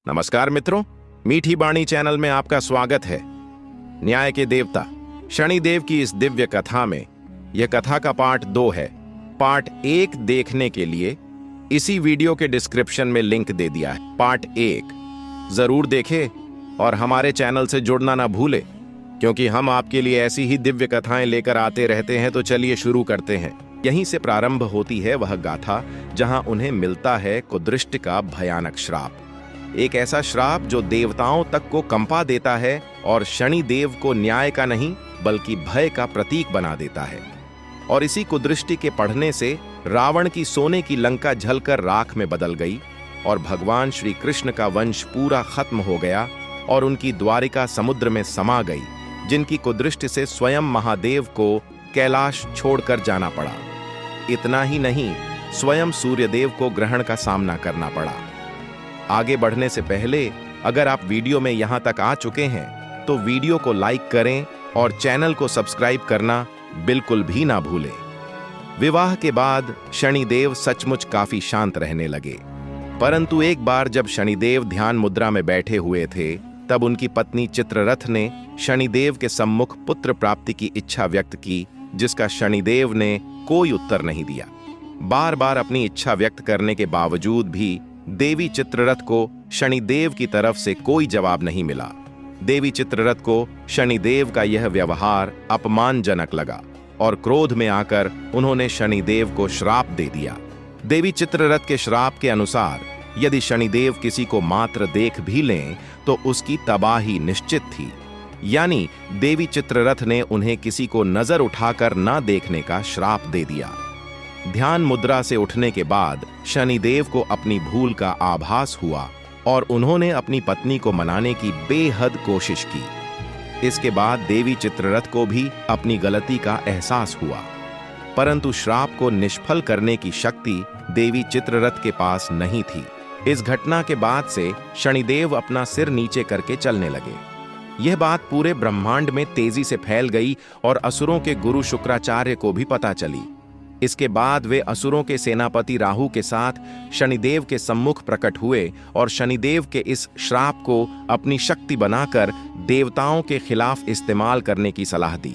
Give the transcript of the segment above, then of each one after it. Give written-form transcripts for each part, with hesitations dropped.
नमस्कार मित्रों, मीठी बाणी चैनल में आपका स्वागत है। न्याय के देवता शनिदेव की इस दिव्य कथा में यह कथा का पार्ट 2 है। पार्ट 1 देखने के लिए इसी वीडियो के डिस्क्रिप्शन में लिंक दे दिया है। पार्ट 1 जरूर देखें और हमारे चैनल से जुड़ना ना भूले, क्योंकि हम आपके लिए ऐसी ही दिव्य कथाएं लेकर आते रहते हैं। तो चलिए शुरू करते हैं। यहीं से प्रारंभ होती है वह गाथा जहां उन्हें मिलता है कुदृष्ट का भयानक श्राप। एक ऐसा श्राप जो देवताओं तक को कंपा देता है और शनिदेव को न्याय का नहीं बल्कि भय का प्रतीक बना देता है। और इसी कुदृष्टि के पढ़ने से रावण की सोने की लंका जलकर राख में बदल गई और भगवान श्री कृष्ण का वंश पूरा खत्म हो गया और उनकी द्वारिका समुद्र में समा गई, जिनकी कुदृष्टि से स्वयं महादेव को कैलाश छोड़कर जाना पड़ा। इतना ही नहीं, स्वयं सूर्यदेव को ग्रहण का सामना करना पड़ा। आगे बढ़ने से पहले अगर आप वीडियो में यहां तक आ चुके हैं तो वीडियो को लाइक करें और चैनल को सब्सक्राइब करना बिल्कुल भी ना भूलें। विवाह के बाद शनिदेव सचमुच काफी शांत रहने लगे, परंतु एक बार जब शनिदेव ध्यान मुद्रा में बैठे हुए थे तब उनकी पत्नी चित्ररथ ने शनिदेव के सम्मुख पुत्र प्राप्ति की इच्छा व्यक्त की, जिसका शनिदेव ने कोई उत्तर नहीं दिया। बार बार अपनी इच्छा व्यक्त करने के बावजूद भी देवी चित्ररथ को शनिदेव की तरफ से कोई जवाब नहीं मिला। देवी चित्ररथ को शनिदेव का यह व्यवहार अपमानजनक लगा और क्रोध में आकर उन्होंने शनिदेव को श्राप दे दिया। देवी चित्ररथ के श्राप के अनुसार यदि शनिदेव किसी को मात्र देख भी लें तो उसकी तबाही निश्चित थी। यानी देवी चित्ररथ ने उन्हें किसी को नजर उठाकर न देखने का श्राप दे दिया। ध्यान मुद्रा से उठने के बाद शनिदेव को अपनी भूल का आभास हुआ और उन्होंने अपनी पत्नी को मनाने की बेहद कोशिश की। इसके बाद देवी चित्ररथ को भी अपनी गलती का एहसास हुआ, परंतु श्राप को निष्फल करने की शक्ति देवी चित्ररथ के पास नहीं थी। इस घटना के बाद से शनिदेव अपना सिर नीचे करके चलने लगे। यह बात पूरे ब्रह्मांड में तेजी से फैल गई और असुरों के गुरु शुक्राचार्य को भी पता चली। इसके बाद वे असुरों के सेनापति राहु के साथ शनिदेव के सम्मुख प्रकट हुए और शनिदेव के इस श्राप को अपनी शक्ति बनाकर देवताओं के खिलाफ इस्तेमाल करने की सलाह दी।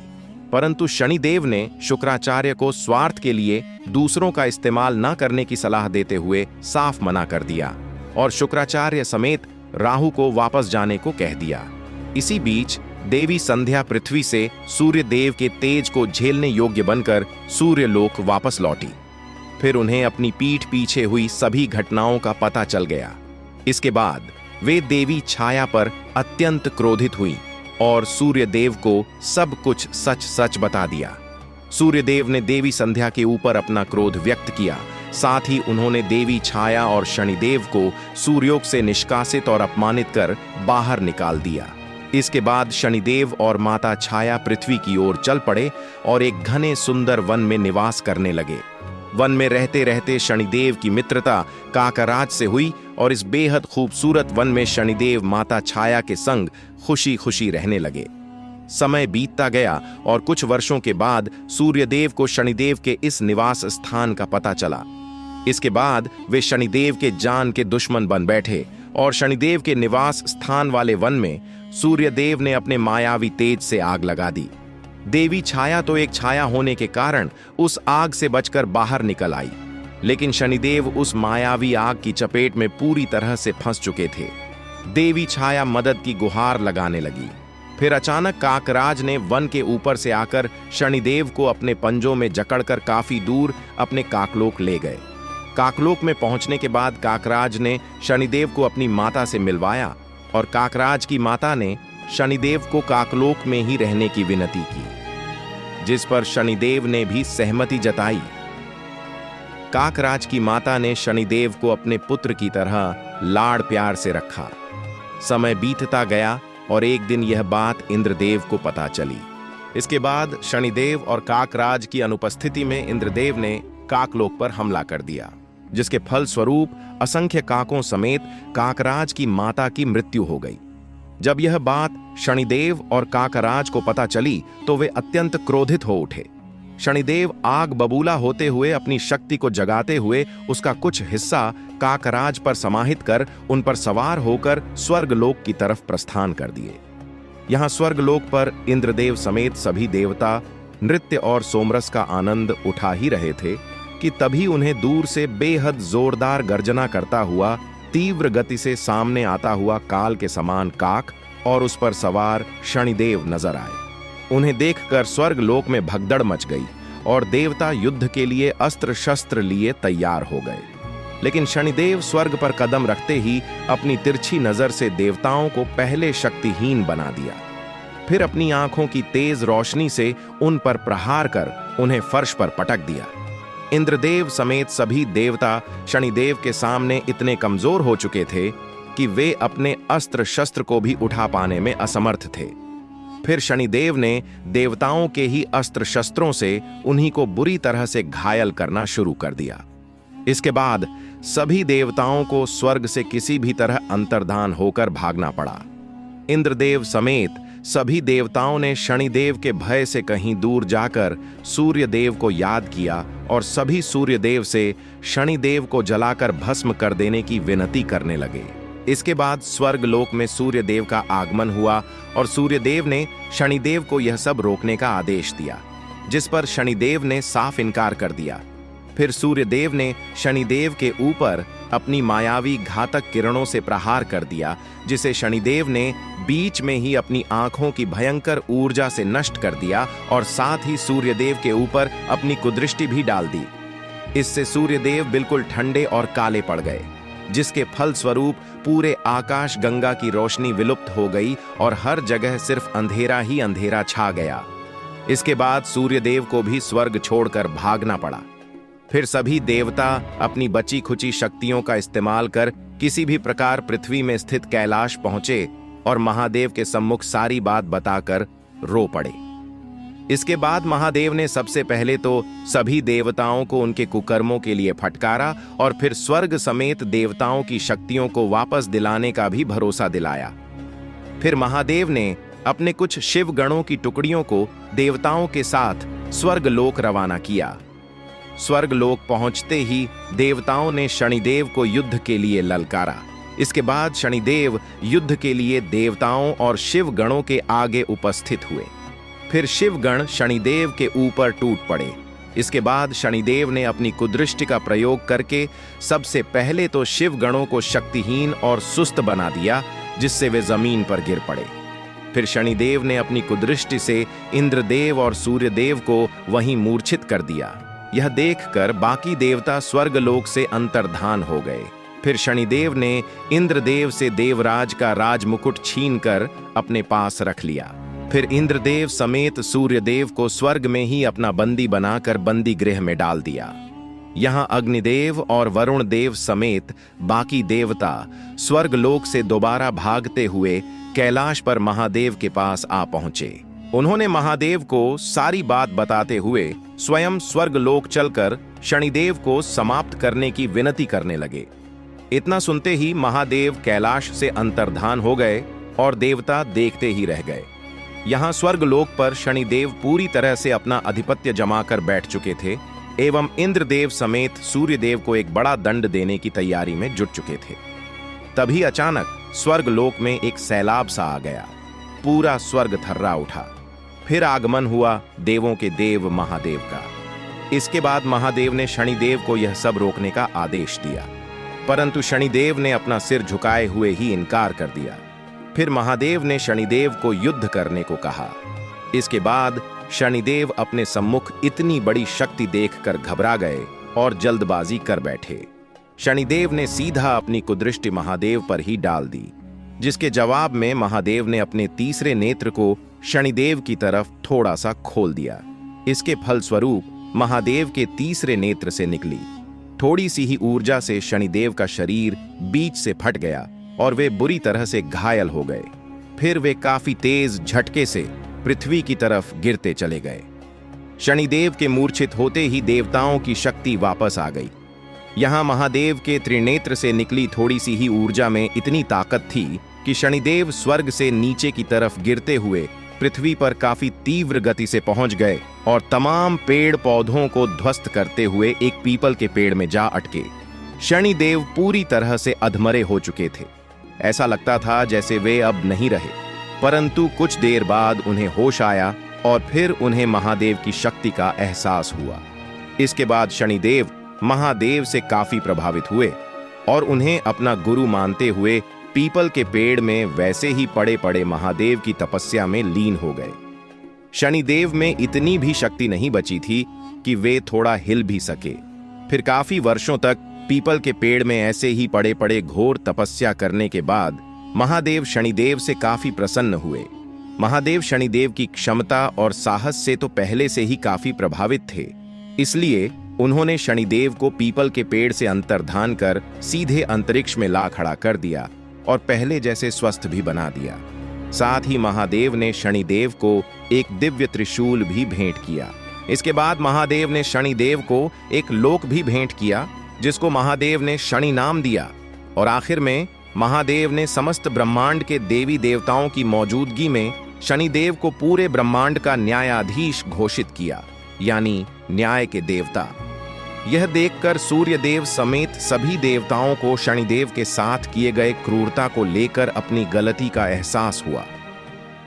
परंतु शनिदेव ने शुक्राचार्य को स्वार्थ के लिए दूसरों का इस्तेमाल न करने की सलाह देते हुए साफ मना कर दिया और शुक्राचार्य समेत राहु को वापस जाने को कह दिया। इसी बीच देवी संध्या पृथ्वी से सूर्य देव के तेज को झेलने योग्य बनकर सूर्यलोक वापस लौटी। फिर उन्हें अपनी पीठ पीछे हुई सभी घटनाओं का पता चल गया। इसके बाद वे देवी छाया पर अत्यंत क्रोधित हुई और सूर्यदेव को सब कुछ सच सच बता दिया। सूर्यदेव ने देवी संध्या के ऊपर अपना क्रोध व्यक्त किया। साथ ही उन्होंने देवी छाया और शनिदेव को सूर्योक से निष्कासित और अपमानित कर बाहर निकाल दिया। इसके बाद शनिदेव और माता छाया पृथ्वी की ओर चल पड़े और एक घने सुंदर वन में निवास करने लगे। वन में रहते रहते शनिदेव की मित्रता काकराज से हुई और इस बेहद खूबसूरत वन में शनिदेव माता छाया के संग खुशी खुशी रहने लगे। समय बीतता गया और कुछ वर्षों के बाद सूर्यदेव को शनिदेव के इस निवास स्थान का पता चला। इसके बाद वे शनिदेव के जान के दुश्मन बन बैठे और शनिदेव के निवास स्थान वाले वन में सूर्यदेव ने अपने मायावी तेज से आग लगा दी। देवी छाया तो एक छाया होने के कारण उस आग से बचकर बाहर निकल आई, लेकिन शनिदेव उस मायावी आग की चपेट में पूरी तरह से फंस चुके थे। देवी छाया मदद की गुहार लगाने लगी। फिर अचानक काकराज ने वन के ऊपर से आकर शनिदेव को अपने पंजों में जकड़कर काफी दूर अपने काकलोक ले गए। काकलोक में पहुंचने के बाद काकराज ने शनिदेव को अपनी माता से मिलवाया और काकराज की माता ने शनिदेव को काकलोक में ही रहने की विनती की, जिस पर शनिदेव ने भी सहमति जताई। काकराज की माता ने शनिदेव को अपने पुत्र की तरह लाड़ प्यार से रखा। समय बीतता गया और एक दिन यह बात इंद्रदेव को पता चली। इसके बाद शनिदेव और काकराज की अनुपस्थिति में इंद्रदेव ने काकलोक पर हमला कर दिया, जिसके फल स्वरूप असंख्य काकों समेत काकराज की माता की मृत्यु हो गई। जब यह बात शनिदेव और काकराज को पता चली तो वे अत्यंत क्रोधित हो उठे। शनिदेव आग बबूला होते हुए अपनी शक्ति को जगाते हुए उसका कुछ हिस्सा काकराज पर समाहित कर उन पर सवार होकर स्वर्गलोक की तरफ प्रस्थान कर दिए। यहाँ स्वर्गलोक पर इंद्रदेव समेत सभी देवता नृत्य और सोमरस का आनंद उठा ही रहे थे कि तभी उन्हें दूर से बेहद जोरदार गर्जना करता हुआ तीव्र गति से सामने आता हुआ काल के समान काक और उस पर सवार शनिदेव नजर आए। उन्हें देखकर स्वर्गलोक में भगदड़ मच गई और देवता युद्ध के लिए अस्त्र शस्त्र लिए तैयार हो गए। लेकिन शनिदेव स्वर्ग पर कदम रखते ही अपनी तिरछी नजर से देवताओं को पहले शक्तिहीन बना दिया, फिर अपनी आंखों की तेज रोशनी से उन पर प्रहार कर उन्हें फर्श पर पटक दिया। इंद्रदेव समेत सभी देवता शनिदेव के सामने इतने कमजोर हो चुके थे कि वे अपने अस्त्र शस्त्र को भी उठा पाने में असमर्थ थे। फिर शनिदेव ने देवताओं के ही अस्त्र शस्त्रों से उन्हीं को बुरी तरह से घायल करना शुरू कर दिया। इसके बाद सभी देवताओं को स्वर्ग से किसी भी तरह अंतर्धान होकर भागना पड़ा। इंद्रदेव समेत सभी देवताओं ने शनिदेव के भय से कहीं दूर जाकर सूर्यदेव को याद किया और सभी सूर्यदेव से शनिदेव को जलाकर भस्म कर देने की विनती करने लगे। इसके बाद स्वर्गलोक में सूर्यदेव का आगमन हुआ और सूर्यदेव ने शनिदेव को यह सब रोकने का आदेश दिया, जिस पर शनिदेव ने साफ इनकार कर दिया। फिर सूर्यदेव ने शनिदेव के ऊपर अपनी मायावी घातक किरणों से प्रहार कर दिया, जिसे शनिदेव ने बीच में ही अपनी आंखों की भयंकर ऊर्जा से नष्ट कर दिया और साथ ही सूर्यदेव के ऊपर अपनी कुदृष्टि भी डाल दी। इससे सूर्यदेव बिल्कुल ठंडे और काले पड़ गए, जिसके फल स्वरूप पूरे आकाश गंगा की रोशनी विलुप्त हो गई और हर जगह सिर्फ अंधेरा ही अंधेरा छा गया। इसके बाद सूर्यदेव को भी स्वर्ग छोड़कर भागना पड़ा। फिर सभी देवता अपनी बची खुची शक्तियों का इस्तेमाल कर किसी भी प्रकार पृथ्वी में स्थित कैलाश पहुंचे और महादेव के सम्मुख सारी बात बताकर रो पड़े। इसके बाद महादेव ने सबसे पहले तो सभी देवताओं को उनके कुकर्मों के लिए फटकारा और फिर स्वर्ग समेत देवताओं की शक्तियों को वापस दिलाने का भी भरोसा दिलाया। फिर महादेव ने अपने कुछ शिव गणों की टुकड़ियों को देवताओं के साथ स्वर्गलोक रवाना किया। स्वर्गलोक पहुंचते ही देवताओं ने शनिदेव को युद्ध के लिए ललकारा। इसके बाद शनिदेव युद्ध के लिए देवताओं और शिव गणों के आगे उपस्थित हुए। फिर शिवगण शनिदेव के ऊपर टूट पड़े। इसके बाद शनिदेव ने अपनी कुदृष्टि का प्रयोग करके सबसे पहले तो शिवगणों को शक्तिहीन और सुस्त बना दिया, जिससे वे जमीन पर गिर पड़े। फिर शनिदेव ने अपनी कुदृष्टि से इंद्रदेव और सूर्यदेव को वहीं मूर्छित कर दिया। यह देखकर बाकी देवता स्वर्गलोक से अंतर्धान हो गए। फिर शनिदेव ने इंद्रदेव से देवराज का राजमुकुट छीनकर अपने पास रख लिया। फिर इंद्रदेव समेत सूर्यदेव को स्वर्ग में ही अपना बंदी बनाकर बंदी गृह में डाल दिया। यहाँ अग्निदेव और वरुण देव समेत बाकी देवता स्वर्गलोक से दोबारा भागते हुए कैलाश पर महादेव के पास आ पहुंचे। उन्होंने महादेव को सारी बात बताते हुए स्वयं स्वर्गलोक चलकर शनिदेव को समाप्त करने की विनती करने लगे। इतना सुनते ही महादेव कैलाश से अंतर्धान हो गए और देवता देखते ही रह गए। यहाँ स्वर्गलोक पर शनिदेव पूरी तरह से अपना आधिपत्य जमाकर बैठ चुके थे एवं इंद्रदेव समेत सूर्यदेव को एक बड़ा दंड देने की तैयारी में जुट चुके थे। तभी अचानक स्वर्गलोक में एक सैलाब सा आ गया। पूरा स्वर्ग थर्रा उठा। फिर आगमन हुआ देवों के देव महादेव का। इसके बाद महादेव ने शनिदेव को यह सब रोकने का आदेश दिया, परंतु शनिदेव ने अपना सिर झुकाए हुए ही इनकार कर दिया। फिर महादेव ने शनिदेव को युद्ध करने को कहा। इसके बाद शनिदेव अपने सम्मुख इतनी बड़ी शक्ति देखकर घबरा गए और जल्दबाजी कर बैठे। शनिदेव ने सीधा अपनी कुदृष्टि महादेव पर ही डाल दी, जिसके जवाब में महादेव ने अपने तीसरे नेत्र को शनिदेव की तरफ थोड़ा सा खोल दिया। इसके फलस्वरूप महादेव के तीसरे नेत्र से निकली थोड़ी सी ही ऊर्जा से शनिदेव का शरीर बीच से फट गया और वे बुरी तरह से घायल हो गए। फिर वे काफी तेज झटके से पृथ्वी की तरफ गिरते चले गए। शनिदेव के मूर्छित होते ही देवताओं की शक्ति वापस आ गई। यहाँ महादेव के त्रिनेत्र से निकली थोड़ी सी ही ऊर्जा में इतनी ताकत थी कि शनिदेव स्वर्ग से नीचे की तरफ गिरते हुए पृथ्वी पर काफी तीव्र गति से पहुंच गए और तमाम पेड़ पौधों को ध्वस्त करते हुए एक पीपल के पेड़ में जा अटके। शनिदेव पूरी तरह से अधमरे हो चुके थे। ऐसा लगता था जैसे वे अब नहीं रहे, परंतु कुछ देर बाद उन्हें होश आया और फिर उन्हें महादेव की शक्ति का एहसास हुआ। इसके बाद शनिदेव महादेव से काफी प्रभावित हुए और उन्हें अपना गुरु मानते हुए पीपल के पेड़ में वैसे ही पड़े पड़े महादेव की तपस्या में लीन हो गए। शनिदेव में इतनी भी शक्ति नहीं बची थी कि वे थोड़ा हिल भी सके। फिर काफी वर्षों तक पीपल के पेड़ में ऐसे ही पड़े पड़े घोर तपस्या करने के बाद महादेव शनिदेव से काफी प्रसन्न हुए। महादेव शनिदेव की क्षमता और साहस से तो पहले से ही काफी प्रभावित थे, इसलिए उन्होंने शनिदेव को पीपल के पेड़ से अंतर्धान कर सीधे अंतरिक्ष में ला खड़ा कर दिया और पहले जैसे स्वस्थ भी बना दिया। साथ ही महादेव ने शनिदेव को एक दिव्य त्रिशूल भी भेंट किया। इसके बाद महादेव ने शनिदेव को एक लोक भी भेंट किया, जिसको महादेव ने शनि नाम दिया। और आखिर में महादेव ने समस्त ब्रह्मांड के देवी देवताओं की मौजूदगी में शनिदेव को पूरे ब्रह्मांड का न्यायाधीश घोषित किया, यानी न्याय के देवता। यह देखकर सूर्यदेव समेत सभी देवताओं को शनिदेव के साथ किए गए क्रूरता को लेकर अपनी गलती का एहसास हुआ।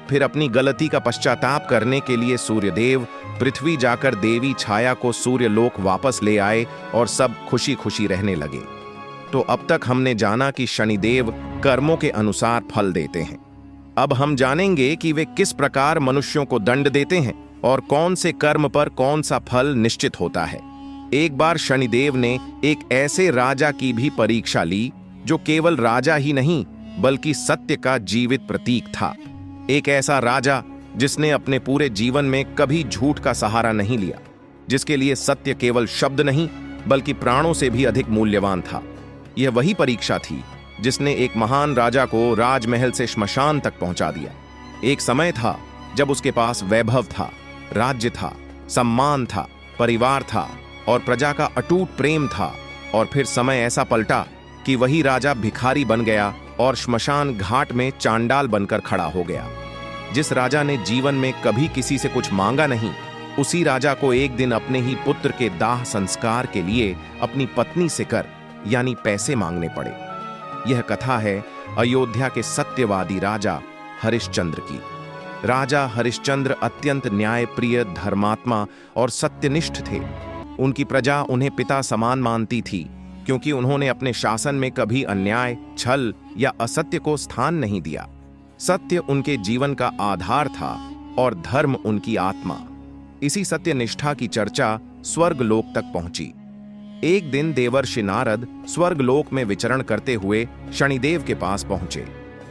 फिर अपनी गलती का पश्चाताप करने के लिए सूर्यदेव पृथ्वी जाकर देवी छाया को सूर्यलोक वापस ले आए और सब खुशी खुशी रहने लगे। तो अब तक हमने जाना कि शनिदेव कर्मों के अनुसार फल देते हैं। अब हम जानेंगे कि वे किस प्रकार मनुष्यों को दंड देते हैं और कौन से कर्म पर कौन सा फल निश्चित होता है। एक बार शनिदेव ने एक ऐसे राजा की भी परीक्षा ली जो केवल राजा ही नहीं बल्कि सत्य का जीवित प्रतीक था। एक ऐसा राजा जिसने अपने पूरे जीवन में कभी झूठ का सहारा नहीं लिया, जिसके लिए सत्य केवल शब्द नहीं बल्कि प्राणों से भी अधिक मूल्यवान था। यह वही परीक्षा थी जिसने एक महान राजा को राजमहल से श्मशान तक पहुंचा दिया। एक समय था जब उसके पास वैभव था, राज्य था, सम्मान था, परिवार था और प्रजा का अटूट प्रेम था। और फिर समय ऐसा पलटा कि वही राजा भिखारी बन गया और श्मशान घाट में चांडाल बनकर खड़ा हो गया। जिस राजा ने जीवन में कभी किसी से कुछ मांगा नहीं, उसी राजा को एक दिन अपने ही पुत्र के दाह संस्कार के लिए अपनी पत्नी से कर यानी पैसे मांगने पड़े। यह कथा है अयोध्या के सत्यवादी राजा हरिश्चंद्र की। राजा हरिश्चंद्र अत्यंत न्यायप्रिय, धर्मात्मा और सत्यनिष्ठ थे। उनकी प्रजा उन्हें पिता समान मानती थी, क्योंकि उन्होंने अपने शासन में कभी अन्याय, छल या असत्य को स्थान नहीं दिया। सत्य उनके जीवन का आधार था और धर्म उनकी आत्मा। इसी सत्य निष्ठा की चर्चा स्वर्गलोक तक पहुंची। एक दिन देवर्षि नारद स्वर्गलोक में विचरण करते हुए शनिदेव के पास पहुंचे।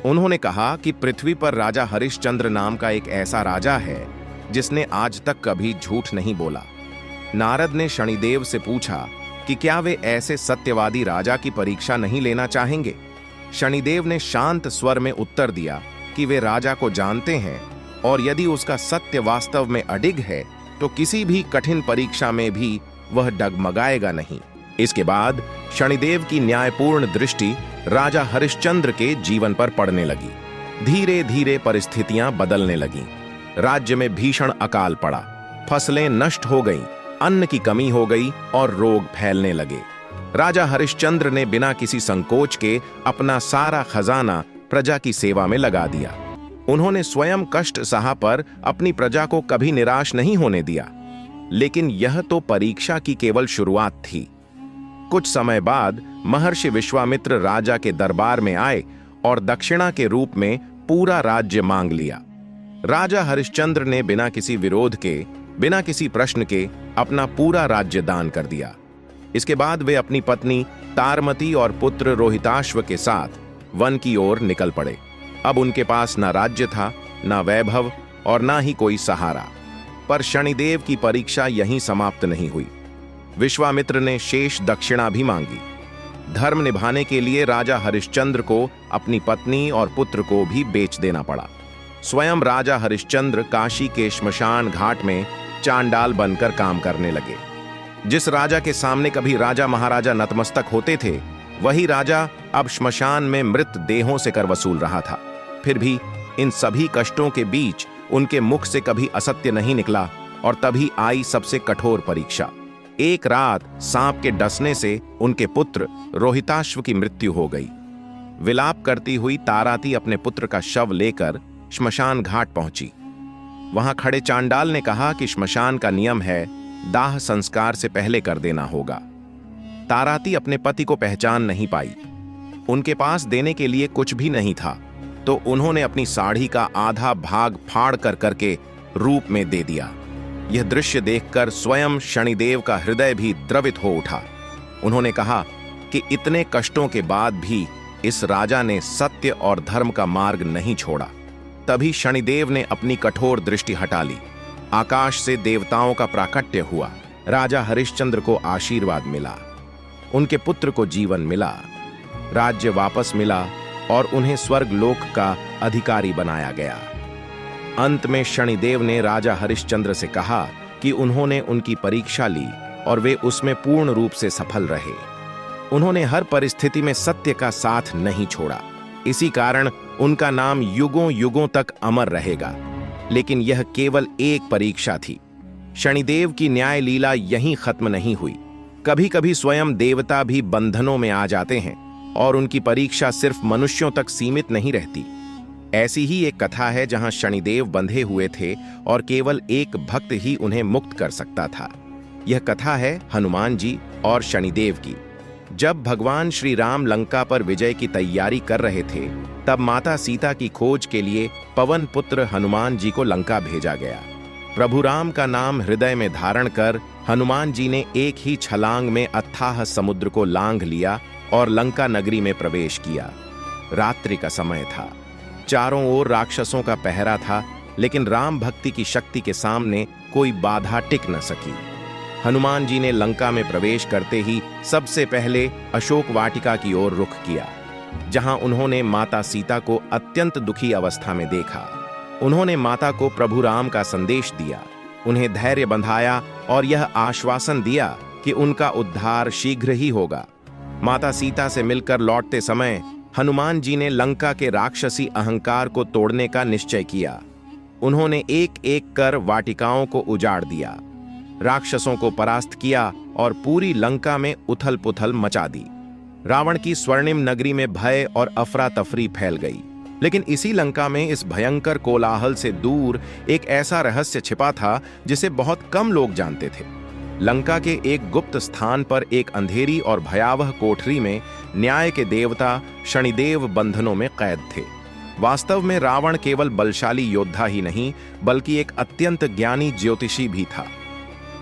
उन्होंने कहा कि पृथ्वी पर राजा हरिश्चंद्र नाम का एक ऐसा राजा है जिसने आज तक कभी झूठ नहीं बोला। नारद ने शनिदेव से पूछा कि क्या वे ऐसे सत्यवादी राजा की परीक्षा नहीं लेना चाहेंगे। शनिदेव ने शांत स्वर में उत्तर दिया कि वे राजा को जानते हैं और यदि उसका सत्य वास्तव में अडिग है तो किसी भी कठिन परीक्षा में भी वह डगमगाएगा नहीं। इसके बाद शनिदेव की न्यायपूर्ण दृष्टि राजा हरिश्चंद्र के जीवन पर पड़ने लगी। धीरे धीरे परिस्थितियां बदलने लगीं। राज्य में भीषण अकाल पड़ा, फसलें नष्ट हो गईं, अन्न की कमी हो गई और रोग फैलने लगे। राजा हरिश्चंद्र ने बिना किसी संकोच के अपना सारा खजाना प्रजा की सेवा में लगा दिया। उन्होंने स्वयं कष्ट सहा पर अपनी प्रजा को कभी निराश नहीं होने दिया। लेकिन यह तो परीक्षा की केवल शुरुआत थी। कुछ समय बाद महर्षि विश्वामित्र राजा के दरबार में आए और दक्षिणा के रूप में पूरा राज्य मांग लिया। राजा हरिश्चंद्र ने बिना किसी विरोध के, बिना किसी प्रश्न के अपना पूरा राज्य दान कर दिया। इसके बाद वे अपनी पत्नी तारमती और पुत्र रोहिताश्व के साथ वन की ओर निकल पड़े। अब उनके पास ना राज्य था, ना वैभव और ना ही कोई सहारा। पर शनिदेव की परीक्षा यहीं समाप्त नहीं हुई। विश्वामित्र ने शेष दक्षिणा भी मांगी। धर्म निभाने के लिए राजा हरिश्चंद्र को अपनी पत्नी और पुत्र को भी बेच देना पड़ा। स्वयं राजा हरिश्चंद्र काशी के श्मशान घाट में चांडाल बनकर काम करने लगे। जिस राजा के सामने कभी राजा महाराजा नतमस्तक होते थे, वही राजा अब श्मशान में मृत देहों से कर वसूल रहा था। फिर भी इन सभी कष्टों के बीच उनके मुख से कभी असत्य नहीं निकला और तभी आई सबसे कठोर परीक्षा। एक रात सांप के डसने से उनके पुत्र रोहिताश्व की मृत्यु हो गई। विलाप करती हुई ताराती अपने पुत्र का शव लेकर श्मशान घाट पहुंची। वहां खड़े चांडाल ने कहा कि श्मशान का नियम है दाह संस्कार से पहले कर देना होगा। ताराती अपने पति को पहचान नहीं पाई। उनके पास देने के लिए कुछ भी नहीं था, तो उन्होंने अपनी साड़ी का आधा भाग फाड़ कर करके रूप में दे दिया। यह दृश्य देखकर स्वयं शनिदेव का हृदय भी द्रवित हो उठा। उन्होंने कहा कि इतने कष्टों के बाद भी इस राजा ने सत्य और धर्म का मार्ग नहीं छोड़ा। तभी शनिदेव ने अपनी कठोर दृष्टि हटा ली। आकाश से देवताओं का प्राकट्य हुआ। राजा हरिश्चंद्र को आशीर्वाद मिला, उनके पुत्र को जीवन मिला, राज्य वापस मिला और उन्हें स्वर्ग लोक का अधिकारी बनाया गया। अंत में शनिदेव ने राजा हरिश्चंद्र से कहा कि उन्होंने उनकी परीक्षा ली और वे उसमें पूर्ण रूप से सफल रहे। उन्होंने हर परिस्थिति में सत्य का साथ नहीं छोड़ा। इसी कारण उनका नाम युगों युगों तक अमर रहेगा। लेकिन यह केवल एक परीक्षा थी। शनिदेव की न्याय लीला यहीं खत्म नहीं हुई। कभी कभी स्वयं देवता भी बंधनों में आ जाते हैं और उनकी परीक्षा सिर्फ मनुष्यों तक सीमित नहीं रहती। ऐसी ही एक कथा है जहां शनिदेव बंधे हुए थे और केवल एक भक्त ही उन्हें मुक्त कर सकता था। यह कथा है हनुमान जी और शनिदेव की। जब भगवान श्री राम लंका पर विजय की तैयारी कर रहे थे, तब माता सीता की खोज के लिए पवन पुत्र हनुमान जी को लंका भेजा गया। प्रभु राम का नाम हृदय में धारण कर हनुमान जी ने एक ही छलांग में अथाह समुद्र को लांघ लिया और लंका नगरी में प्रवेश किया। रात्रि का समय था। चारों ओर राक्षसों का पहरा था, लेकिन राम भक्ति की शक्ति के सामने कोई बाधा टिक न सकी। हनुमान जी ने लंका में प्रवेश करते ही सबसे पहले अशोक वाटिका की ओर रुख किया, जहां उन्होंने माता सीता को अत्यंत दुखी अवस्था में देखा। उन्होंने माता को प्रभु राम का संदेश दिया, उन्हें धैर्य बंधाया और यह आश्वासन दिया कि उनका उद्धार शीघ्र ही होगा। माता सीता से मिलकर लौटते समय हनुमान जी ने लंका के राक्षसी अहंकार को तोड़ने का निश्चय किया। उन्होंने एक एक कर वाटिकाओं को उजाड़ दिया, राक्षसों को परास्त किया और पूरी लंका में उथल पुथल मचा दी। रावण की स्वर्णिम नगरी में भय और अफरा तफरी फैल गई। लेकिन इसी लंका में इस भयंकर कोलाहल से दूर एक ऐसा रहस्य छिपा था जिसे बहुत कम लोग जानते थे। लंका के एक गुप्त स्थान पर एक अंधेरी और भयावह कोठरी में न्याय के देवता शनिदेव बंधनों में कैद थे। वास्तव में रावण केवल बलशाली योद्धा ही नहीं, बल्कि एक अत्यंत ज्ञानी ज्योतिषी भी था।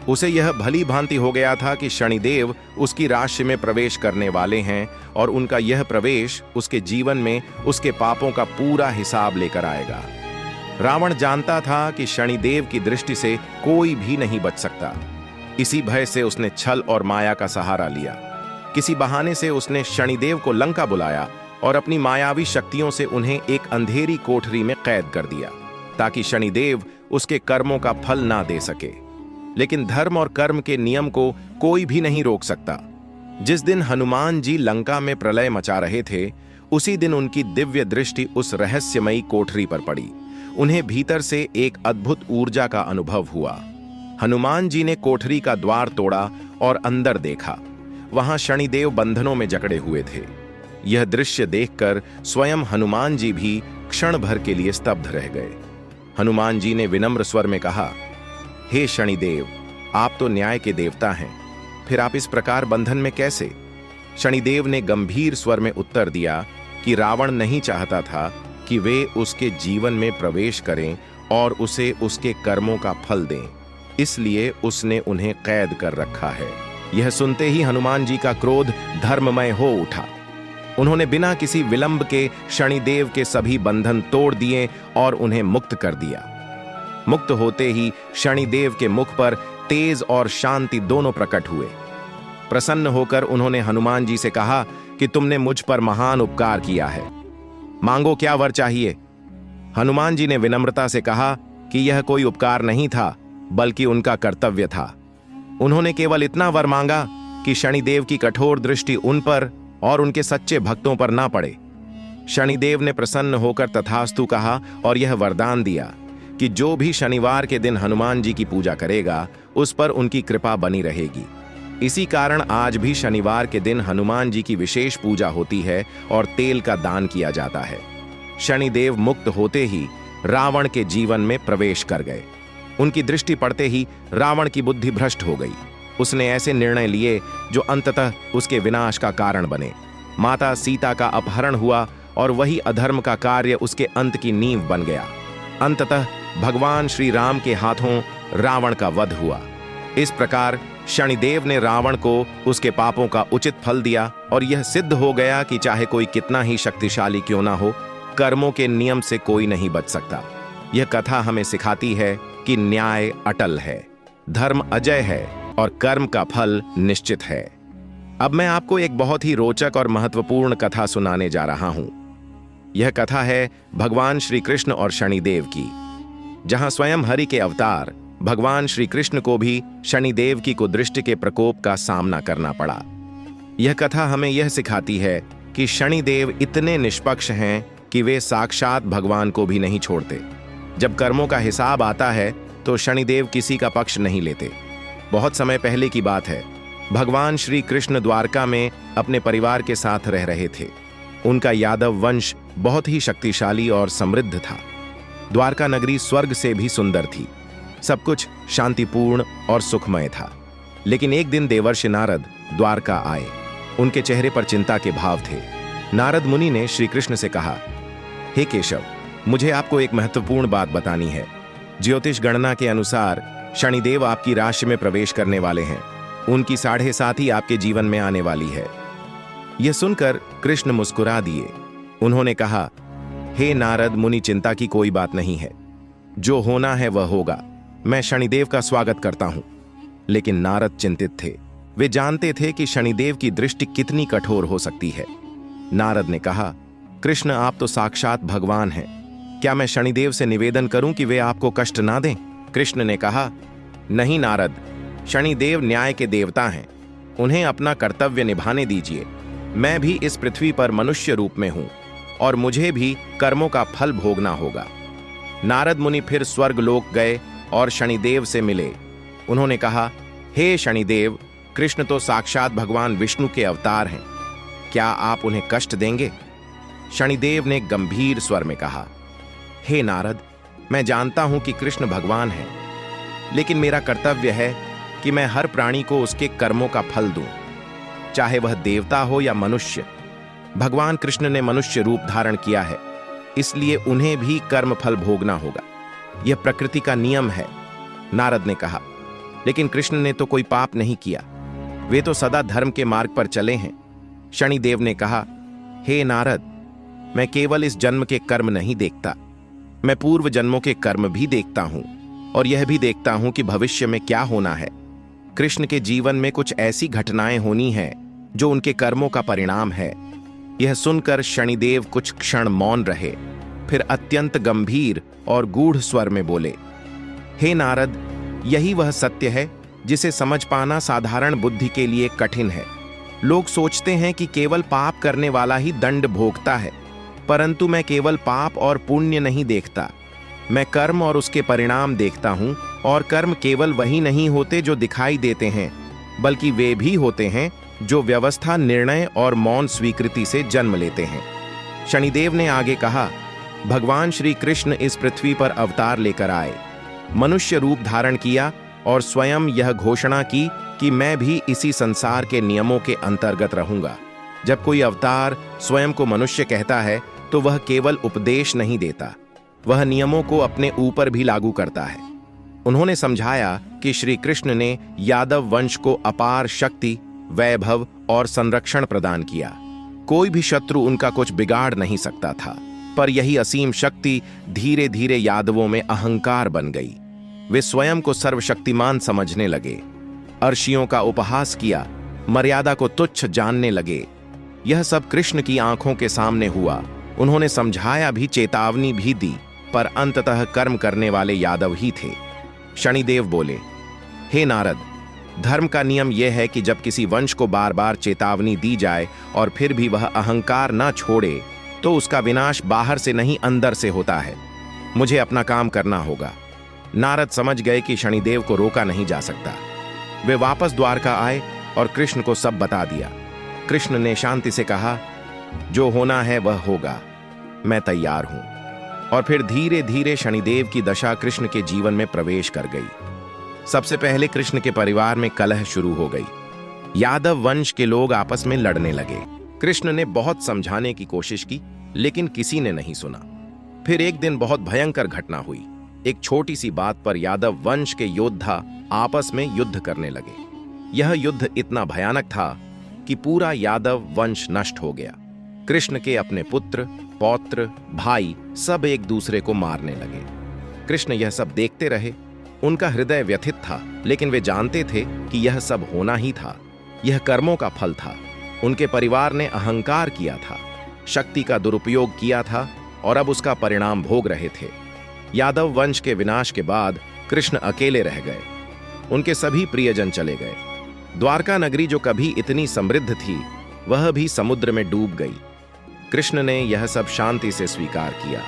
उसे यह भली भांति हो गया था कि शनिदेव उसकी राशि में प्रवेश करने वाले हैं और उनका यह प्रवेश उसके जीवन में उसके पापों का पूरा हिसाब लेकर आएगा। रावण जानता था कि शनिदेव की दृष्टि से कोई भी नहीं बच सकता। इसी भय से उसने छल और माया का सहारा लिया। किसी बहाने से उसने शनिदेव को लंका बुलाया और अपनी मायावी शक्तियों से उन्हें एक अंधेरी कोठरी में कैद कर दिया, ताकि शनिदेव उसके कर्मों का फल ना दे सके। लेकिन धर्म और कर्म के नियम को कोई भी नहीं रोक सकता। जिस दिन हनुमान जी लंका में प्रलय मचा रहे थे, उसी दिन उनकी दिव्य दृष्टि उस रहस्यमयी कोठरी पर पड़ी। उन्हें भीतर से एक अद्भुत ऊर्जा का अनुभव हुआ। हनुमान जी ने कोठरी का द्वार तोड़ा और अंदर देखा। वहां शनिदेव बंधनों में जकड़े हुए थे। यह दृश्य देखकर स्वयं हनुमान जी भी क्षण भर के लिए स्तब्ध रह गए। हनुमान जी ने विनम्र स्वर में कहा, हे शनिदेव, आप तो न्याय के देवता हैं, फिर आप इस प्रकार बंधन में कैसे? शनिदेव ने गंभीर स्वर में उत्तर दिया कि रावण नहीं चाहता था कि वे उसके जीवन में प्रवेश करें और उसे उसके कर्मों का फल दें, इसलिए उसने उन्हें कैद कर रखा है। यह सुनते ही हनुमान जी का क्रोध धर्ममय हो उठा। उन्होंने बिना किसी विलंब के शनिदेव के सभी बंधन तोड़ दिए और उन्हें मुक्त कर दिया। मुक्त होते ही शनिदेव के मुख पर तेज और शांति दोनों प्रकट हुए। प्रसन्न होकर उन्होंने हनुमान जी से कहा कि तुमने मुझ पर महान उपकार किया है, मांगो क्या वर चाहिए। हनुमान जी ने विनम्रता से कहा कि यह कोई उपकार नहीं था, बल्कि उनका कर्तव्य था। उन्होंने केवल इतना वर मांगा कि शनिदेव की कठोर दृष्टि उन पर और उनके सच्चे भक्तों पर ना पड़े। शनिदेव ने प्रसन्न होकर तथास्तु कहा और यह वरदान दिया कि जो भी शनिवार के दिन हनुमान जी की पूजा करेगा उस पर उनकी कृपा बनी रहेगी। इसी कारण आज भी शनिवार के दिन हनुमान जी की विशेष पूजा होती है और तेल का दान किया जाता है। शनिदेव मुक्त होते ही रावण के जीवन में प्रवेश कर गए। उनकी दृष्टि पड़ते ही रावण की बुद्धि भ्रष्ट हो गई। उसने ऐसे निर्णय लिए जो अंततः उसके विनाश का कारण बने। माता सीता का अपहरण हुआ और वही अधर्म का कार्य उसके अंत की नींव बन गया। अंततः भगवान श्री राम के हाथों रावण का वध हुआ। इस प्रकार शनिदेव ने रावण को उसके पापों का उचित फल दिया और यह सिद्ध हो गया कि चाहे कोई कितना ही शक्तिशाली क्यों ना हो, कर्मों के नियम से कोई नहीं बच सकता। यह कथा हमें सिखाती है कि न्याय अटल है, धर्म अजय है और कर्म का फल निश्चित है। अब मैं आपको एक बहुत ही रोचक और महत्वपूर्ण कथा सुनाने जा रहा हूं। यह कथा है भगवान श्री कृष्ण और शनिदेव की, जहां स्वयं हरि के अवतार भगवान श्री कृष्ण को भी शनिदेव की कुदृष्टि के प्रकोप का सामना करना पड़ा। यह कथा हमें यह सिखाती है कि शनिदेव इतने निष्पक्ष हैं कि वे साक्षात भगवान को भी नहीं छोड़ते। जब कर्मों का हिसाब आता है तो शनिदेव किसी का पक्ष नहीं लेते। बहुत समय पहले की बात है, भगवान श्री कृष्ण द्वारका में अपने परिवार के साथ रह रहे थे। उनका यादव वंश बहुत ही शक्तिशाली और समृद्ध था। द्वारका नगरी स्वर्ग से भी सुंदर थी। सब कुछ शांतिपूर्ण और सुखमय था। लेकिन एक दिन देवर्षि नारद द्वारका आए। उनके चेहरे पर चिंता के भाव थे। नारद मुनि ने श्री कृष्ण से कहा, हे केशव, मुझे आपको एक महत्वपूर्ण बात बतानी है। ज्योतिष गणना के अनुसार शनिदेव आपकी राशि में प्रवेश करने वाले हैं। उनकी 7.5 ही आपके जीवन में आने वाली है। यह सुनकर कृष्ण मुस्कुरा दिए। उन्होंने कहा, हे नारद मुनि, चिंता की कोई बात नहीं है। जो होना है वह होगा। मैं शनिदेव का स्वागत करता हूं। लेकिन नारद चिंतित थे। वे जानते थे कि शनिदेव की दृष्टि कितनी कठोर हो सकती है। नारद ने कहा, कृष्ण, आप तो साक्षात भगवान हैं। क्या मैं शनिदेव से निवेदन करूं कि वे आपको कष्ट ना दें? कृष्ण ने कहा, नहीं नारद, शनिदेव न्याय के देवता हैं। उन्हें अपना कर्तव्य निभाने दीजिए। मैं भी इस पृथ्वी पर मनुष्य रूप में हूं और मुझे भी कर्मों का फल भोगना होगा। नारद मुनि फिर स्वर्ग लोक गए और शनिदेव से मिले। उन्होंने कहा, हे शनिदेव, कृष्ण तो साक्षात भगवान विष्णु के अवतार हैं। क्या आप उन्हें कष्ट देंगे? शनिदेव ने गंभीर स्वर में कहा, हे नारद, मैं जानता हूं कि कृष्ण भगवान हैं, लेकिन मेरा कर्तव्य है कि मैं हर प्राणी को उसके कर्मों का फल दूं, चाहे वह देवता हो या मनुष्य। भगवान कृष्ण ने मनुष्य रूप धारण किया है, इसलिए उन्हें भी कर्म फल भोगना होगा। यह प्रकृति का नियम है। नारद ने कहा, लेकिन कृष्ण ने तो कोई पाप नहीं किया। वे तो सदा धर्म के मार्ग पर चले हैं। शनिदेव ने कहा, हे नारद, मैं केवल इस जन्म के कर्म नहीं देखता, मैं पूर्व जन्मों के कर्म भी देखता हूं और यह भी देखता हूं कि भविष्य में क्या होना है। कृष्ण के जीवन में कुछ ऐसी घटनाएं होनी हैं जो उनके कर्मों का परिणाम है। यह सुनकर शनिदेव कुछ क्षण मौन रहे, फिर अत्यंत गंभीर और गूढ़ स्वर में बोले, हे नारद, यही वह सत्य है जिसे समझ पाना साधारण बुद्धि के लिए कठिन है। लोग सोचते हैं कि केवल पाप करने वाला ही दंड भोगता है, परंतु मैं केवल पाप और पुण्य नहीं देखता, मैं कर्म और उसके परिणाम देखता हूं। और कर्म केवल वही नहीं होते जो दिखाई देते हैं, बल्कि वे भी होते हैं जो व्यवस्था, निर्णय और मौन स्वीकृति से जन्म लेते हैं। शनिदेव ने आगे कहा, भगवान श्री कृष्ण इस पृथ्वी पर अवतार लेकर आए, मनुष्य रूप धारण किया और स्वयं यह घोषणा की कि मैं भी इसी संसार के नियमों के अंतर्गत रहूंगा। जब कोई अवतार स्वयं को मनुष्य कहता है तो वह केवल उपदेश नहीं देता, वह नियमों को अपने ऊपर भी लागू करता है। उन्होंने समझाया कि श्री कृष्ण ने यादव वंश को अपार शक्ति, वैभव और संरक्षण प्रदान किया। कोई भी शत्रु उनका कुछ बिगाड़ नहीं सकता था, पर यही असीम शक्ति धीरे धीरे यादवों में अहंकार बन गई। वे स्वयं को सर्वशक्तिमान समझने लगे, अर्षियों का उपहास किया, मर्यादा को तुच्छ जानने लगे। यह सब कृष्ण की आंखों के सामने हुआ। उन्होंने समझाया भी, चेतावनी भी दी, पर अंततः कर्म करने वाले यादव ही थे। शनिदेव बोले, हे नारद, धर्म का नियम यह है कि जब किसी वंश को बार बार चेतावनी दी जाए और फिर भी वह अहंकार न छोड़े तो उसका विनाश बाहर से नहीं अंदर से होता है। मुझे अपना काम करना होगा। नारद समझ गए कि शनिदेव को रोका नहीं जा सकता। वे वापस द्वारका आए और कृष्ण को सब बता दिया। कृष्ण ने शांति से कहा, जो होना है वह होगा, मैं तैयार हूं। और फिर धीरे धीरे शनिदेव की दशा कृष्ण के जीवन में प्रवेश कर गई। सबसे पहले कृष्ण के परिवार में कलह शुरू हो गई। यादव वंश के लोग आपस में लड़ने लगे। कृष्ण ने बहुत समझाने की कोशिश की, लेकिन किसी ने नहीं सुना। फिर एक दिन बहुत भयंकर घटना हुई। एक छोटी सी बात पर यादव वंश के योद्धा आपस में युद्ध करने लगे। यह युद्ध इतना भयानक था कि पूरा यादव वंश नष्ट हो गया। कृष्ण के अपने पुत्र, पौत्र, भाई सब एक दूसरे को मारने लगे। कृष्ण यह सब देखते रहे। उनका हृदय व्यथित था, लेकिन वे जानते थे कि यह सब होना ही था। यह कर्मों का फल था। उनके परिवार ने अहंकार किया था, शक्ति का दुरुपयोग किया था और अब उसका परिणाम भोग रहे थे। यादव वंश के विनाश के बाद कृष्ण अकेले रह गए। उनके सभी प्रियजन चले गए। द्वारका नगरी जो कभी इतनी समृद्ध थी, वह भी समुद्र में डूब गई। कृष्ण ने यह सब शांति से स्वीकार किया।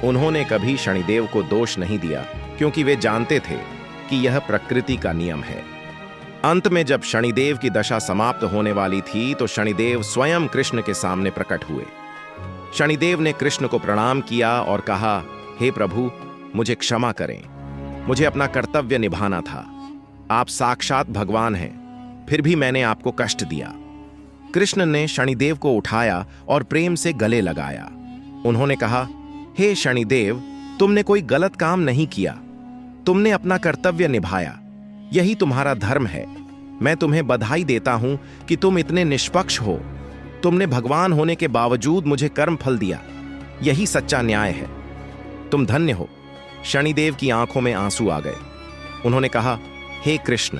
उन्होंने कभी शनिदेव को दोष नहीं दिया, क्योंकि वे जानते थे कि यह प्रकृति का नियम है। अंत में जब शनिदेव की दशा समाप्त होने वाली थी, तो शनिदेव स्वयं कृष्ण के सामने प्रकट हुए। शनिदेव ने कृष्ण को प्रणाम किया और कहा, हे प्रभु, मुझे क्षमा करें। मुझे अपना कर्तव्य निभाना था। आप साक्षात भगवान हैं, फिर भी मैंने आपको कष्ट दिया। कृष्ण ने शनिदेव को उठाया और प्रेम से गले लगाया। उन्होंने कहा, हे शनिदेव, तुमने कोई गलत काम नहीं किया। तुमने अपना कर्तव्य निभाया। यही तुम्हारा धर्म है। मैं तुम्हें बधाई देता हूं कि तुम इतने निष्पक्ष हो। तुमने भगवान होने के बावजूद मुझे कर्म फल दिया। यही सच्चा न्याय है। तुम धन्य हो। शनिदेव की आंखों में आंसू आ गए। उन्होंने कहा, हे कृष्ण,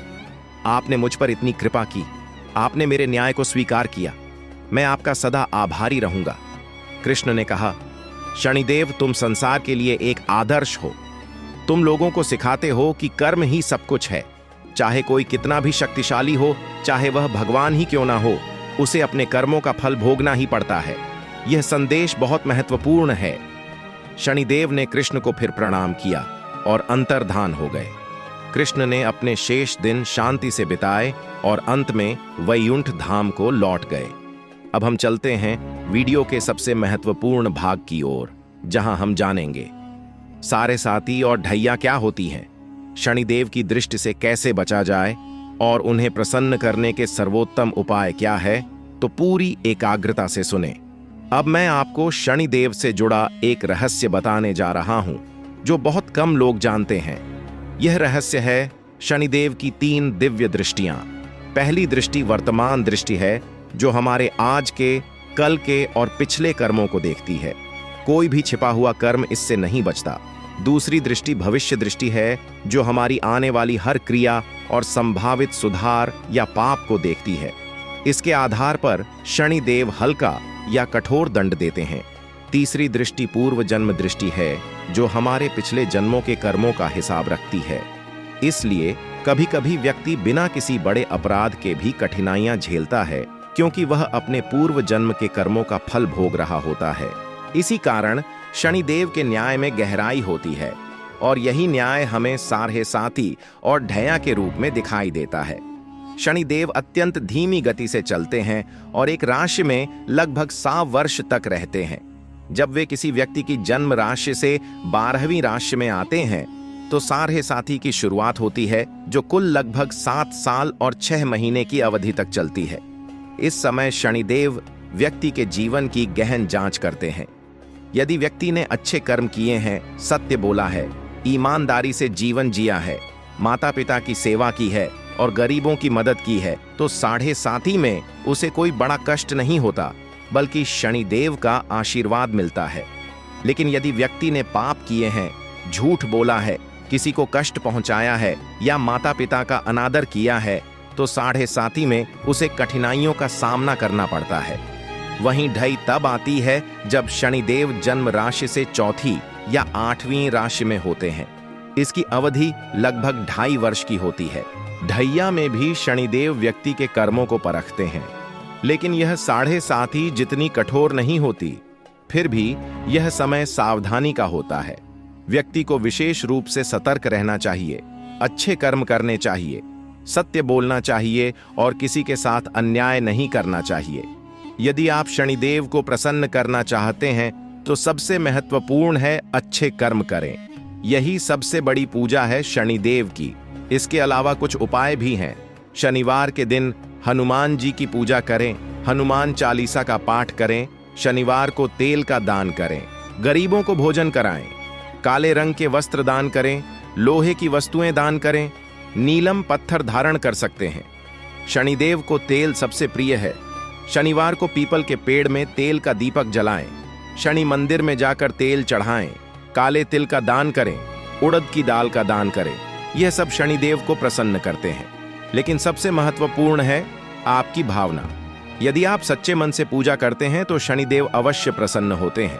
आपने मुझ पर इतनी कृपा की। आपने मेरे न्याय को स्वीकार किया। मैं आपका सदा आभारी रहूंगा। कृष्ण ने कहा, शनिदेव, तुम संसार के लिए एक आदर्श हो। तुम लोगों को सिखाते हो कि कर्म ही सब कुछ है। चाहे कोई कितना भी शक्तिशाली हो, चाहे वह भगवान ही क्यों ना हो, उसे अपने कर्मों का फल भोगना ही पड़ता है। यह संदेश बहुत महत्वपूर्ण है। शनिदेव ने कृष्ण को फिर प्रणाम किया और अंतर्धान हो गए। कृष्ण ने अपने शेष दिन शांति से बिताए और अंत में वैकुंठ धाम को लौट गए। अब हम चलते हैं वीडियो के सबसे महत्वपूर्ण भाग की ओर, जहां हम जानेंगे सारे साती और ढैया क्या होती हैं, शनिदेव की दृष्टि से कैसे बचा जाए और उन्हें प्रसन्न करने के सर्वोत्तम उपाय क्या है। तो पूरी एकाग्रता से सुने। अब मैं आपको शनिदेव से जुड़ा एक रहस्य बताने जा रहा हूं, जो बहुत कम लोग जानते हैं। यह रहस्य है शनिदेव की 3 दिव्य दृष्टियां। पहली दृष्टि वर्तमान दृष्टि है, जो हमारे आज के, कल के और पिछले कर्मों को देखती है। कोई भी छिपा हुआ कर्म इससे नहीं बचता। दूसरी दृष्टि भविष्य दृष्टि है, जो हमारी आने वाली हर क्रिया और संभावित सुधार या पाप को देखती है। इसके आधार पर शनिदेव हल्का या कठोर दंड देते हैं। तीसरी दृष्टि पूर्व जन्म दृष्टि है, जो हमारे पिछले जन्मों के कर्मों का हिसाब रखती है। इसलिए कभी कभी व्यक्ति बिना किसी बड़े अपराध के भी कठिनाइयां झेलता है, क्योंकि वह अपने पूर्व जन्म के कर्मों का फल भोग रहा होता है। इसी कारण शनिदेव के न्याय में गहराई होती है, और यही न्याय हमें सारहे साती और ढैया के रूप में दिखाई देता है। शनिदेव अत्यंत धीमी गति से चलते हैं और एक राशि में लगभग 100 वर्ष तक रहते हैं। जब वे किसी व्यक्ति की जन्म राशि से 12वीं राशि में आते हैं, तो सारहे साथी की शुरुआत होती है, जो कुल लगभग 7 साल और 6 महीने की अवधि तक चलती है। इस समय शनिदेव व्यक्ति के जीवन की गहन जांच करते हैं। यदि व्यक्ति ने अच्छे कर्म किए हैं, सत्य बोला है, ईमानदारी से जीवन जिया है, माता पिता की सेवा की है और गरीबों की मदद की है, तो साढ़े साथी में उसे कोई बड़ा कष्ट नहीं होता, बल्कि शनिदेव का आशीर्वाद मिलता है। लेकिन यदि व्यक्ति ने पाप किए हैं, झूठ बोला है, किसी को कष्ट पहुंचाया है या माता पिता का अनादर किया है, तो साढ़े साथी में उसे कठिनाइयों का सामना करना पड़ता है। वहीं ढई तब आती है जब शनिदेव जन्म राशि से 4थी या 8वीं राशि में होते हैं। इसकी अवधि लगभग 2.5 वर्ष की होती है। ढैया में भी शनिदेव व्यक्ति के कर्मों को परखते हैं, लेकिन यह साढ़े साथी जितनी कठोर नहीं होती। फिर भी यह समय सावधानी का होता है। व्यक्ति को विशेष रूप से सतर्क रहना चाहिए, अच्छे कर्म करने चाहिए, सत्य बोलना चाहिए और किसी के साथ अन्याय नहीं करना चाहिए। यदि आप शनिदेव को प्रसन्न करना चाहते हैं तो सबसे महत्वपूर्ण है अच्छे कर्म करें। यही सबसे बड़ी पूजा है शनिदेव की। इसके अलावा कुछ उपाय भी हैं। शनिवार के दिन हनुमान जी की पूजा करें, हनुमान चालीसा का पाठ करें, शनिवार को तेल का दान करें, गरीबों को भोजन कराएं, काले रंग के वस्त्र दान करें, लोहे की वस्तुएं दान करें, नीलम पत्थर धारण कर सकते हैं। शनिदेव को तेल सबसे प्रिय है। शनिवार को पीपल के पेड़ में तेल का दीपक जलाएं, शनि मंदिर में जाकर तेल चढ़ाएं, काले तिल का दान करें, उड़द की दाल का दान करें। यह सब शनिदेव को प्रसन्न करते हैं। लेकिन सबसे महत्वपूर्ण है आपकी भावना। यदि आप सच्चे मन से पूजा करते हैं तो शनिदेव अवश्य प्रसन्न होते हैं।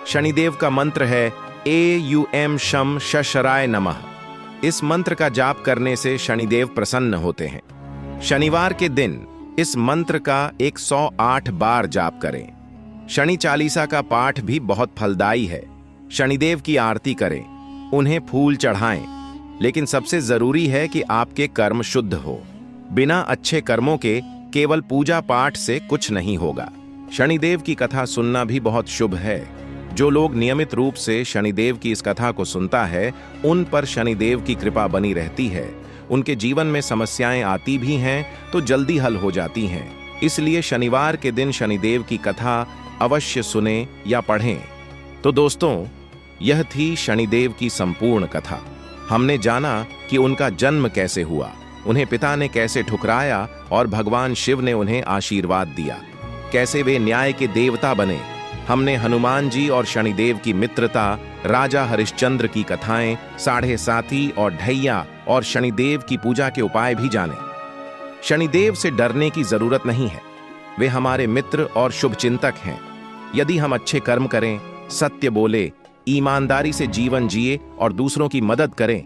शनिदेव का मंत्र है एम शम शशराय नमः। इस मंत्र का जाप करने से शनिदेव प्रसन्न होते हैं। शनिवार के दिन इस मंत्र का 108 बार जाप करें। शनि चालीसा का पाठ भी बहुत फलदायी है। शनिदेव की आरती करें, उन्हें फूल चढ़ाएं। लेकिन सबसे जरूरी है कि आपके कर्म शुद्ध हो। बिना अच्छे कर्मों के केवल पूजा पाठ से कुछ नहीं होगा। शनिदेव की कथा सुनना भी बहुत शुभ है। जो लोग नियमित रूप से शनिदेव की इस कथा को सुनता है, उन पर शनिदेव की कृपा बनी रहती है। उनके जीवन में समस्याएं आती भी हैं तो जल्दी हल हो जाती हैं। इसलिए शनिवार के दिन शनिदेव की कथा अवश्य सुने या पढ़ें। तो दोस्तों, यह थी शनिदेव की संपूर्ण कथा। हमने जाना कि उनका जन्म कैसे हुआ, उन्हें पिता ने कैसे ठुकराया और भगवान शिव ने उन्हें आशीर्वाद दिया, कैसे वे न्याय के देवता बने। हमने हनुमान जी और शनिदेव की मित्रता, राजा हरिश्चंद्र की कथाएं, साढ़े साथी और ढैया और शनिदेव की पूजा के उपाय भी जाने। शनिदेव से डरने की जरूरत नहीं है। वे हमारे मित्र और शुभचिंतक हैं। यदि हम अच्छे कर्म करें, सत्य बोले, ईमानदारी से जीवन जिए और दूसरों की मदद करें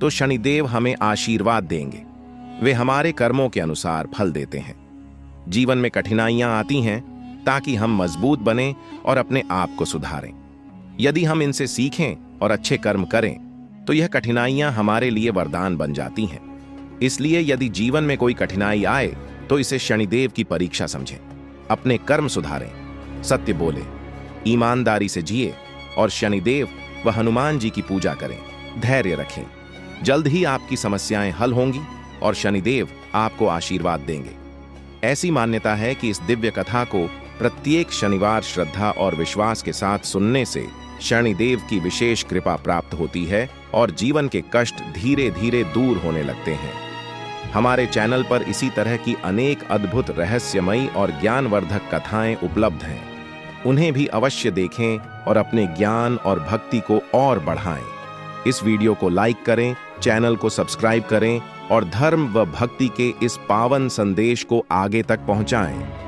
तो शनिदेव हमें आशीर्वाद देंगे। वे हमारे कर्मों के अनुसार फल देते हैं। जीवन में कठिनाइयां आती हैं ताकि हम मजबूत बनें और अपने आप को सुधारें। यदि हम इनसे सीखें और अच्छे कर्म करें तो यह कठिनाइयां हमारे लिए वरदान बन जाती हैं। इसलिए यदि जीवन में कोई कठिनाई आए तो इसे शनिदेव की परीक्षा समझें। अपने कर्म सुधारें, सत्य बोले, ईमानदारी से जिए और शनिदेव व हनुमान जी की पूजा करें। धैर्य रखें। जल्द ही आपकी समस्याएं हल होंगी और शनिदेव आपको आशीर्वाद देंगे। ऐसी मान्यता है कि इस दिव्य कथा को प्रत्येक शनिवार श्रद्धा और विश्वास के साथ सुनने से शनिदेव की विशेष कृपा प्राप्त होती है और जीवन के कष्ट धीरे धीरे दूर होने लगते हैं। हमारे चैनल पर इसी तरह की अनेक अद्भुत रहस्यमयी और ज्ञानवर्धक कथाएं उपलब्ध हैं। उन्हें भी अवश्य देखें और अपने ज्ञान और भक्ति को और बढ़ाएं। इस वीडियो को लाइक करें, चैनल को सब्सक्राइब करें और धर्म व भक्ति के इस पावन संदेश को आगे तक पहुंचाएं।